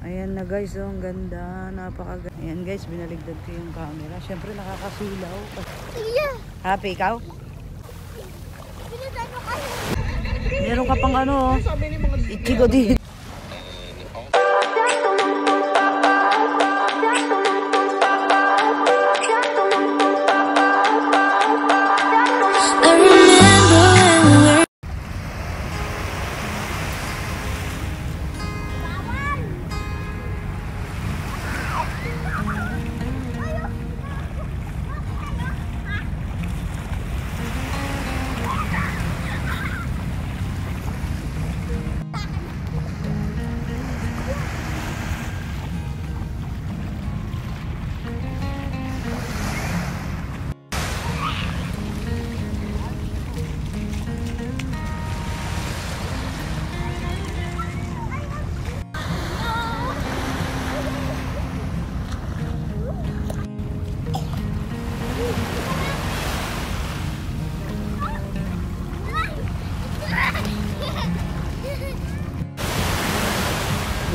Ayan na guys, oh, ang ganda, napakaganda. Ayan guys, binaligtad ko yung camera. Siyempre nakakasilaw. Yeah. Happy ikaw? Meron ka pang ano, ichigo din.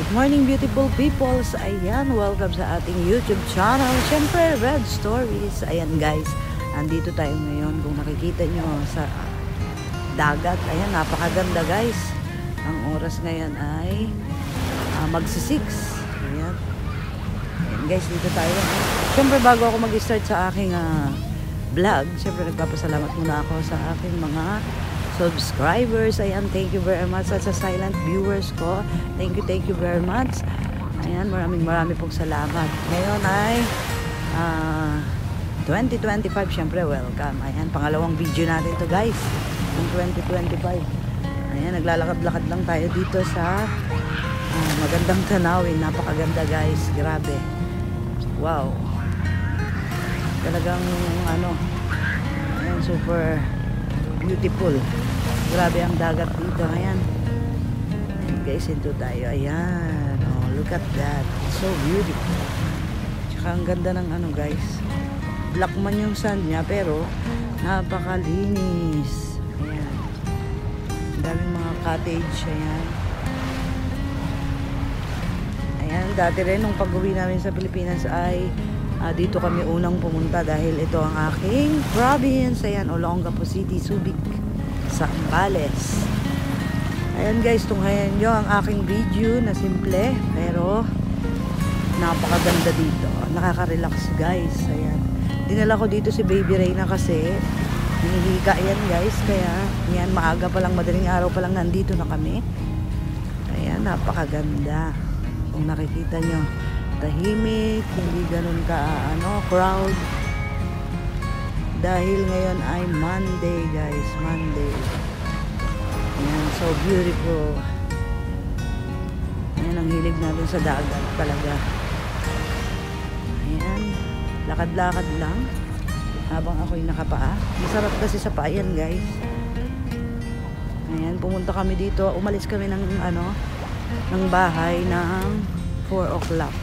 Good morning beautiful peoples. Ayan, welcome sa ating YouTube channel. Siyempre, Red Stories. Ayan guys, andito tayo ngayon. Kung nakikita nyo sa dagat, ayan, napakaganda guys. Ang oras ngayon ay magsi-6. Ayan. Ayan guys, dito tayo. Siyempre, bago ako mag-start sa aking vlog, siyempre nagpapasalamat muna ako sa aking mga subscribers. Ayan, thank you very much. At sa silent viewers ko, thank you very much. Ayan, marami pong salamat. Ngayon ay 2025, syempre welcome. Ayan, pangalawang video natin to guys ng 2025. Ayan, naglalakad-lakad lang tayo dito sa magandang tanawin. Napakaganda guys, grabe. Wow, talagang ano, ayan, super beautiful. Grabe ang dagat dito. Ayan. Ayan guys, ito tayo. Ayan. Oh, look at that. So beautiful. Tsaka ang ganda ng ano guys. Black man yung sand niya pero napakalinis. Ayan. Ang daming mga cottage. Ayan. Ayan. Dati rin nung pag-uwi namin sa Pilipinas ay dito kami unang pumunta dahil ito ang aking province. Ayan, Olongapo City, Subic, Zambales. Ayan guys, tunghayan nyo ang aking video na simple pero napakaganda dito. Nakaka-relax guys. Ayan. Dinala ko dito si Baby Reyna kasi hinihiga yan guys. Kaya yan, maaga pa lang, madaling araw pa lang nandito na kami. Ayan, napakaganda. Kung nakikita nyo, tahimik, hindi ganun ka crowd. Dahil ngayon ay Monday guys, Monday. Ayan, so beautiful. Ayan, ang hilig natin sa dagat talaga. Ayan, lakad-lakad lang habang ako'y nakapaa. Masarap kasi sa paayan guys. Ayan, pumunta kami dito, umalis kami ng ng bahay ng 4 o'clock.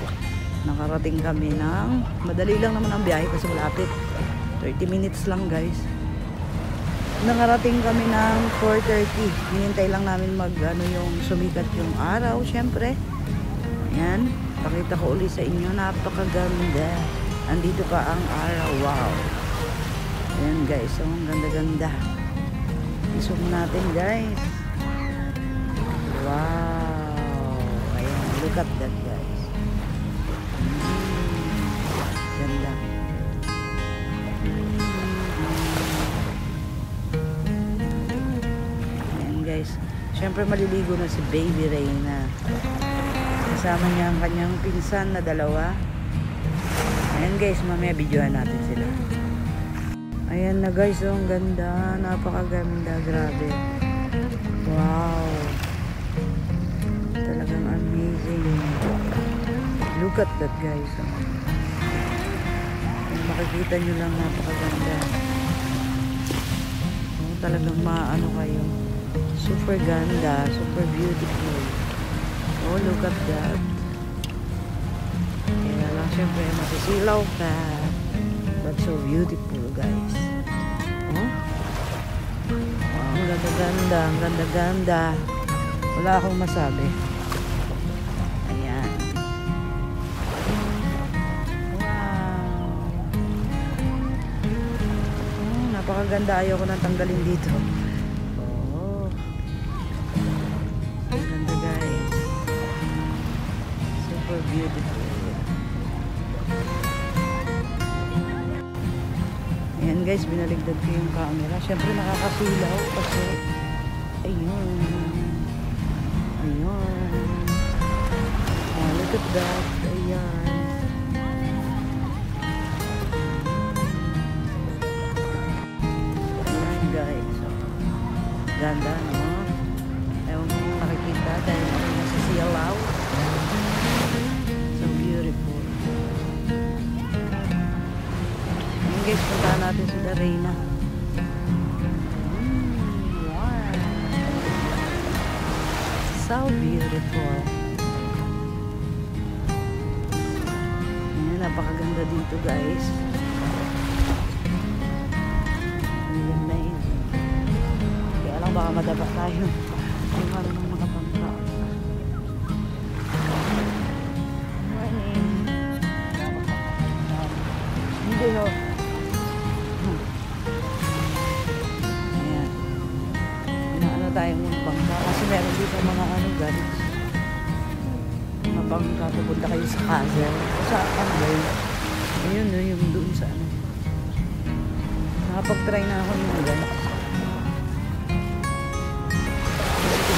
Nakarating kami ng madali lang naman ang biyahe kasi malapit, 30 minutes lang guys. Nakarating kami ng 4:30. Hinintay lang namin yung sumikat yung araw syempre. Ayan, pakita ko ulit sa inyo, napakaganda. Andito pa ang araw. Wow. Ayan guys, so ang ganda-ganda. I-zoom natin guys. Wow. Ayan, look at that guys. Ganda. Ayan guys, syempre maliligo na si Baby Reyna. Kasama niya ang kanyang pinsan na dalawa. Ayan guys, mamaya videoan natin sila. Ayan na guys, oh, ang ganda, napakaganda, grabe. Wow, talagang amazing. Look at that guys, oh. Makikita nyo lang, napakaganda. Oh, talagang maano kayo, super ganda, super beautiful. Oh, look at that. Kaya lang syempre masisilaw ka, but so beautiful guys. Oh, wow, ang ganda-ganda, ang ganda-ganda. Wala akong masabi. Ayan. ganda. Ayoko nang tanggalin dito. Oh. Ang ganda guys. Super beautiful. Ayan guys, binaligtad ko yung camera. Siyempre nakakasilaw kasi ayun. Ayun. Oh, look at that. Ayan. Ayan guys. Ganda, no? Ewan ko kung nakikita dahil ako nasa sialaw. So beautiful. Ayan guys, puntahan natin si Darena. Wow. So beautiful. Ayan, napakaganda dito guys. Amazing. Kaya lang baka madaba tayo. Yung ano ng mga bangka. Morning. Hindi ho. Ayan. Inaano tayong bangka. Kasi meron dito mga ano guys. Mga bangka. Pupunta kayo sa castle. Sa ano ba yun? Ayun no, yung doon sa ano. Nakapag-try na ako yun guys.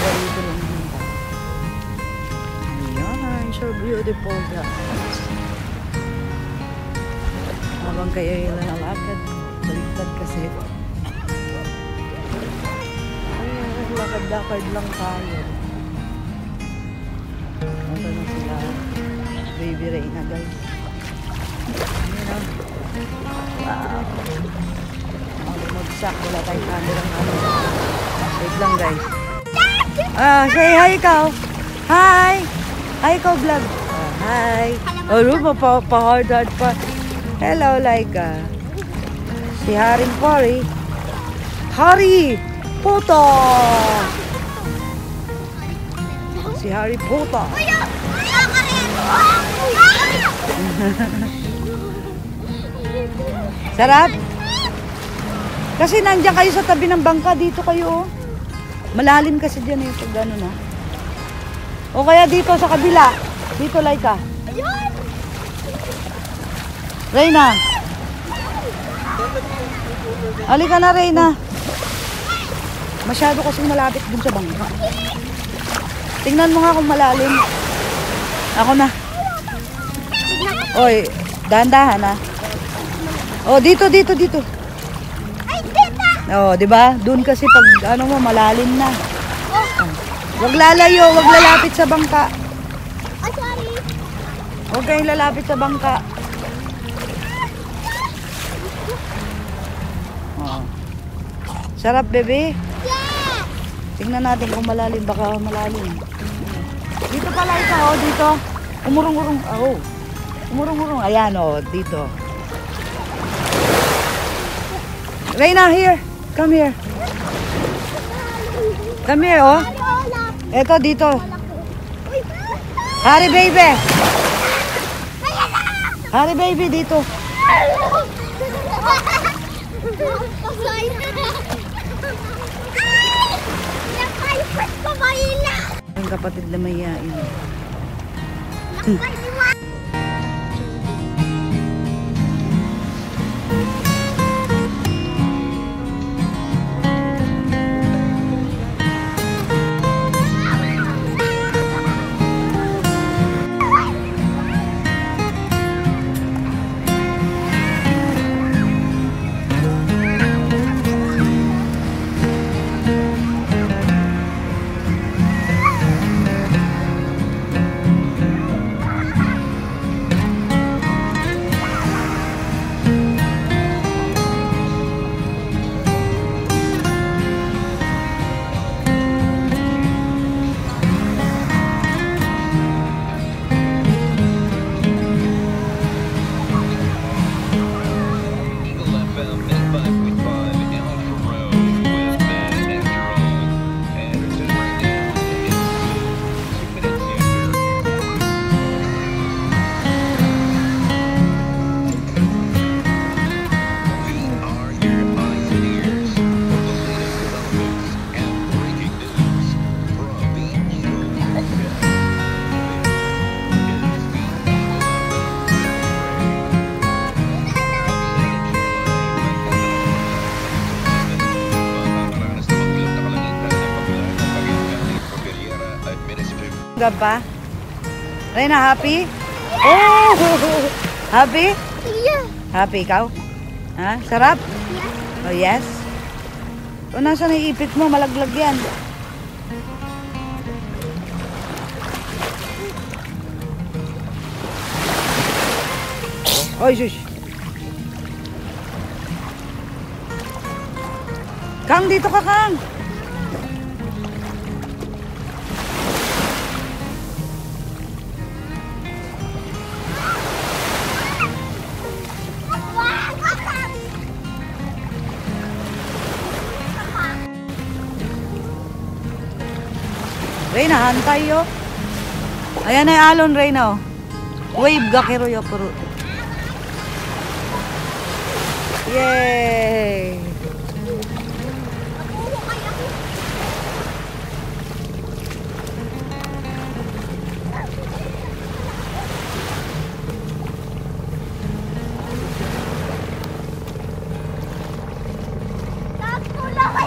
Dito lang yun. Ayan, so beautiful guys. Habang kayo yung lalakad, baliktad kasi. Ayan, lakad-lakad lang tayo. Ito na sila. Baby Reyna guys. Ayan o. Wow. Magsak, wala tayong camera ng ano. Wait lang guys. Say hi ikaw. Hi. Hi ikaw vlog. Hi. Rupa pa-hard pa. Hello Laika. Si Haring Pori. Hari Puto. Si Harry Potter. Sarap. Kasi nandiyan kayo sa tabi ng bangka. Dito kayo. Malalim kasi dyan yung pag gano'n na. O kaya dito sa kabila. Dito, Laika. Reyna. Halika na, Reyna. Masyado kasing malapit dun sa bangka. Tingnan mo nga kung malalim. Ako na. Oy, dahan-dahan ha. O, dito. Oh, 'di ba? Doon kasi pag ano mo malalim na. Wag lalayo, wag lalapit sa bangka. Oh, sorry. Huwag kayong lalapit sa bangka. Oh. Sarap, bebe. Yeah. Tingnan natin kung malalim, baka malalim. Dito pala ito, oh, dito. Umurong-urong. Oh. Umurong-urong. Ayan, oh, dito. Reyna, here. Come here. Come here, oh. Eto, dito. Hari, baby. Hari, baby, dito. Ang kapatid na mayayain. Grab pa. Reyna, happy? Oh! Happy? Yeah. Happy ikaw? Ha? Sarap? Oh, yes? O, nasaan ang ipit mo? Malaglag yan. Oy, shush. Kang, dito ka, Kang. Reyna, hantay yo. Ayan ay alon, Reyna. Wave ga kero yo puro. Yay!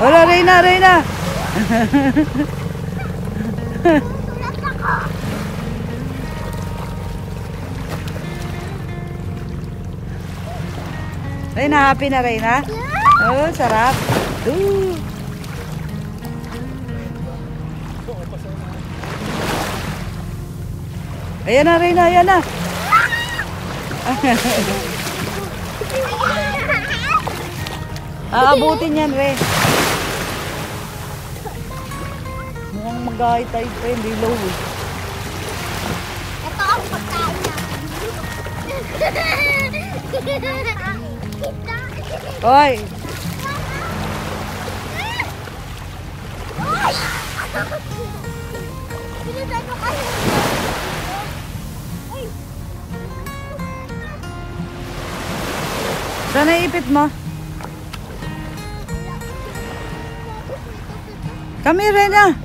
Hola, Reyna, Reyna. Reyna, happy na, Reyna? Oh, sarap. Ooh. Ayan na, Reyna, ayan na. Aabutin yan, Re. Mukhang mag-ahit tayo pa, hindi low. Ito ang pagkain na. Hoy! Bilisan mo kasi. Saan na ipit mo? Kami, Reyna.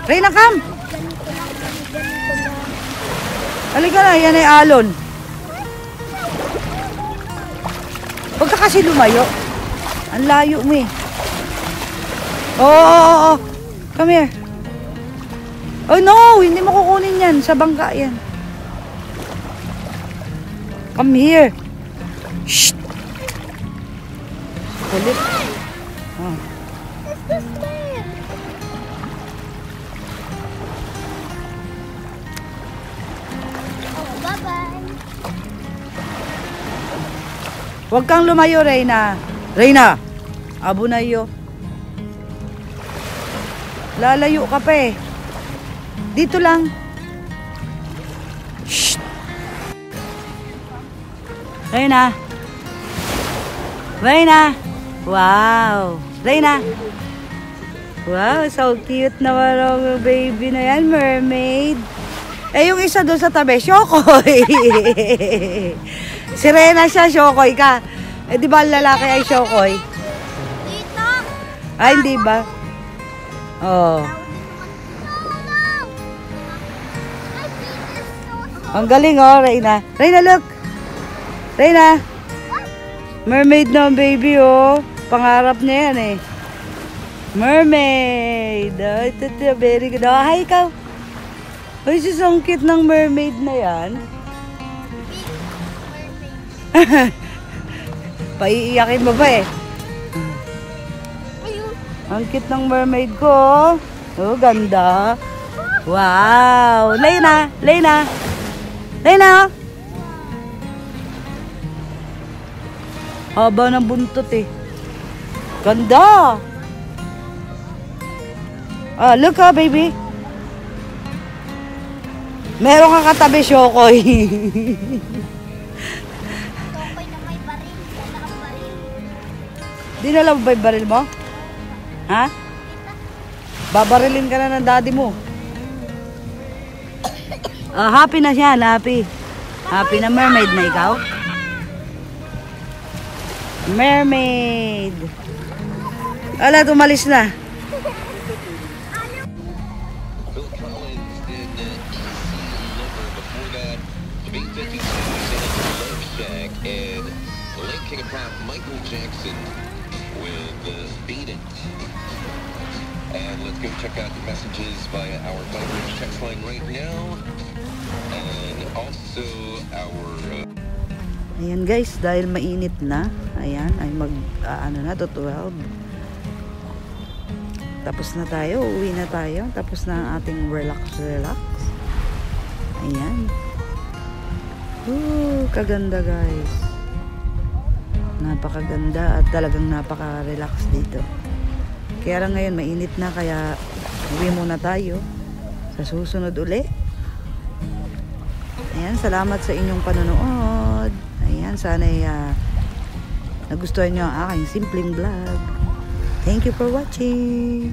Reyna, come. Halika na, yan ay alon. Huwag ka kasi lumayo. Ang layo mo eh. Oo. Come here. Oh no, hindi mo kukunin yan. Sa bangka yan. Come here. Shh. Kulit. Oh. It's the sled. Oh, bye-bye. Huwag kang lumayo, Reyna. Reyna, abo na iyo. Lalayo ka pa eh. Dito lang. Shh. Reyna. Reyna. Wow. Reyna. Wow, so cute naman ang baby na yan, mermaid. Eh, yung isa doon sa tabi, Shokoy. Si Reyna siya, Shokoy ka. Eh, di ba ang lalaki ay Shokoy? Dito. Ay, hindi ba? Oh. Ang galing, oh, Reyna. Reyna, look. Reyna. Mermaid na ang baby, oh. Pangarap niya yan, eh. Mermaid. Oh, ito, very good. Oh, hi, ikaw. Ay, sis, ang cute ng mermaid na yan. Paiiyakin mo ba eh? Ang cute ng mermaid ko. Oh, ganda. Wow. Reyna, Reyna. Reyna. Haba ng buntot eh. Ganda. Ah, look ha, baby. Meron kang katabi, Shokoy. Shokoy na may baril. Sana ang baril. Dinala mo ba yung baril mo? Ha? Babarilin ka na ng daddy mo. Happy na siya, happy. Happy na mermaid na ikaw. Mermaid. Ala, tumalis na. Bill Collins did EC Lover before that. The Big 52 Senator Love Shack and Linkin Park Michael Jackson with Beat It. And let's go check out the messages via our Vibrant text line right now. And also our... Ayan guys, dahil mainit na, ayan, ay ano na to 12. Tapos na tayo, uwi na tayo. Tapos na ang ating relax. Ayan. Kaganda guys. Napakaganda at talagang napaka-relax dito. Kaya lang ngayon mainit na, kaya uwi muna tayo. Sa susunod uli. Ayan, salamat sa inyong panonood. Ayan, sana'y nagustuhan nyo ang aking simpleng vlog. Thank you for watching.